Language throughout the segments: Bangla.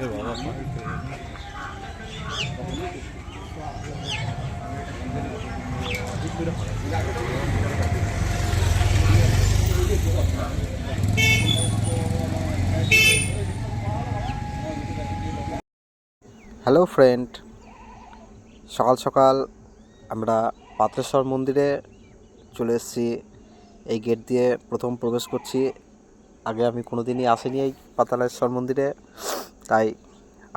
হ্যালো ফ্রেন্ড, সকাল সকাল আমরা পাত্রেশ্বর মন্দিরে চলে এসেছি। এই গেট দিয়ে প্রথম প্রবেশ করছি। আগে আমি কোনোদিনই আসিনি এই পাতালেশ্বর মন্দিরে, তাই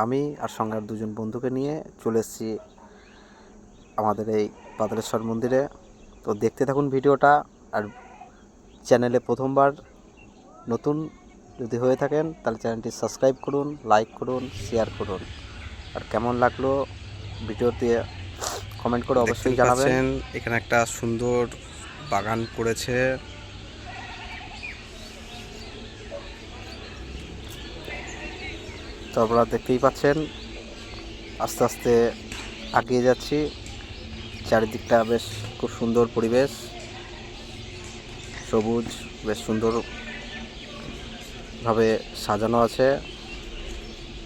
আমি আর সঙ্গে আর দুজন বন্ধুকে নিয়ে চলে এসেছি আমাদের এই পাতালেশ্বর মন্দিরে। তো দেখতে থাকুন ভিডিওটা। আর চ্যানেলে প্রথমবার নতুন যদি হয়ে থাকেন তাহলে চ্যানেলটি সাবস্ক্রাইব করুন, লাইক করুন, শেয়ার করুন। আর কেমন লাগলো ভিডিওতে কমেন্ট করে অবশ্যই জানাবেন। এখানে একটা সুন্দর বাগান পড়েছে। তো আপনারা দেখতেই পাচ্ছেন, আস্তে আস্তে এগিয়ে যাচ্ছি। চারিদিকটা বেশ খুব সুন্দর পরিবেশ, সবুজ, বেশ সুন্দরভাবে সাজানো আছে।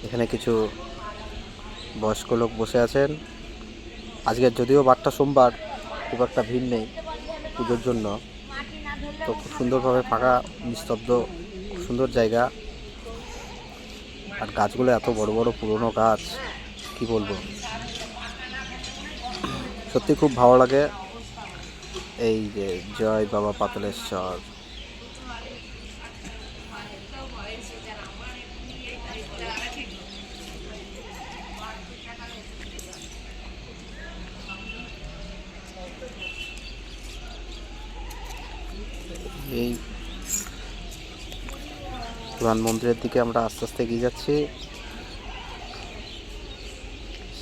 এখানে কিছু বয়স্ক লোক বসে আছেন। আজকের যদিও বারটা সোমবার, খুব একটা ভিড় নেই পুজোর জন্য। তো খুব সুন্দরভাবে ফাঁকা, নিস্তব্ধ, খুব সুন্দর জায়গা। আর গাছগুলো এত বড় বড় পুরনো গাছ, কি বলবো, সত্যি খুব ভালো লাগে। এই যে জয় বাবা পাতালেশ্বর। এই পুরাণ মন্দিরের দিকে আমরা আস্তে আস্তে এগিয়ে যাচ্ছি।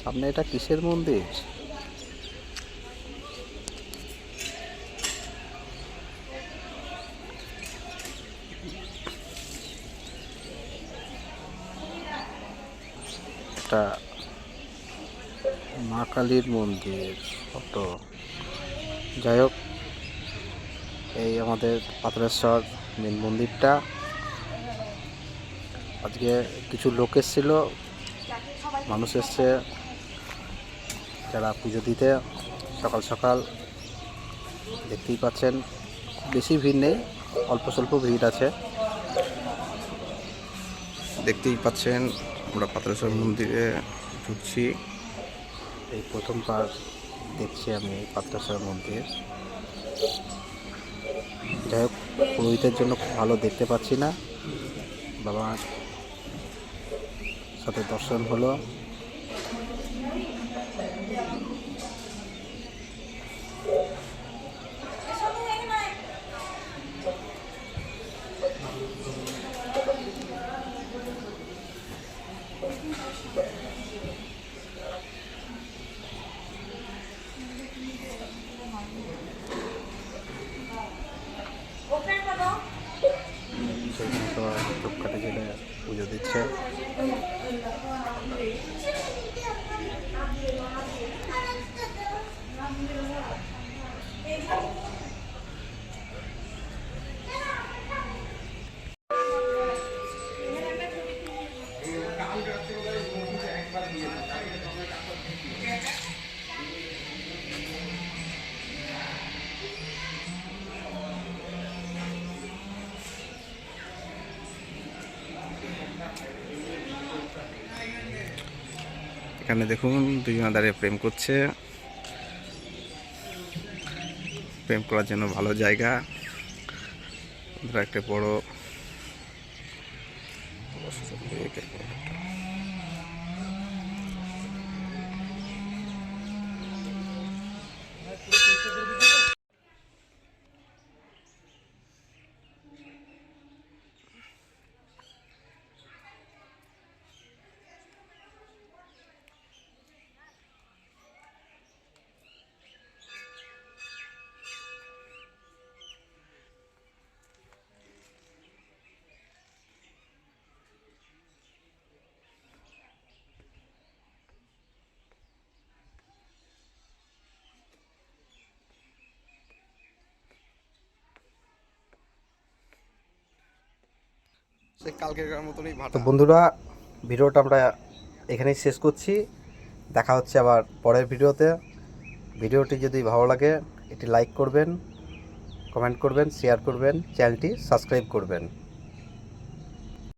সামনে এটা কিসের মন্দির? এটা মা কালীর মন্দির ফটো। যাই হোক, এই আমাদের পাতালেশ্বর মেন মন্দিরটা। আজকে কিছু লোক এসেছিল, মানুষ এসছে যারা পুজো দিতে। সকাল সকাল দেখতেই পাচ্ছেন, বেশি ভিড় নেই, অল্প স্বল্প ভিড় আছে। দেখতেই পাচ্ছেন আমরা পাতালেশ্বর মন্দিরে ঢুকছি। এই প্রথমবার দেখছি আমি এই পাতালেশ্বর মন্দির। যাই হোক, পুরোহিতের জন্য খুব ভালো দেখতে পাচ্ছি না। বাবার সাথে দর্শন হলো। সেখানে সবাই ধূপকাঠি জেলে পুজো দিচ্ছে। এখানে দেখুন, দুজনে দাঁড়িয়ে প্রেম করছে। প্রেম করার জন্য ভালো জায়গা। একটা বড় তো বন্ধুরা, ভিডিওটা আমরা এখানেই শেষ করছি। দেখা হচ্ছে আবার পরের ভিডিওতে। ভিডিওটি যদি ভালো লাগে এটি লাইক করবেন, কমেন্ট করবেন, শেয়ার করবেন, চ্যানেলটি সাবস্ক্রাইব করবেন।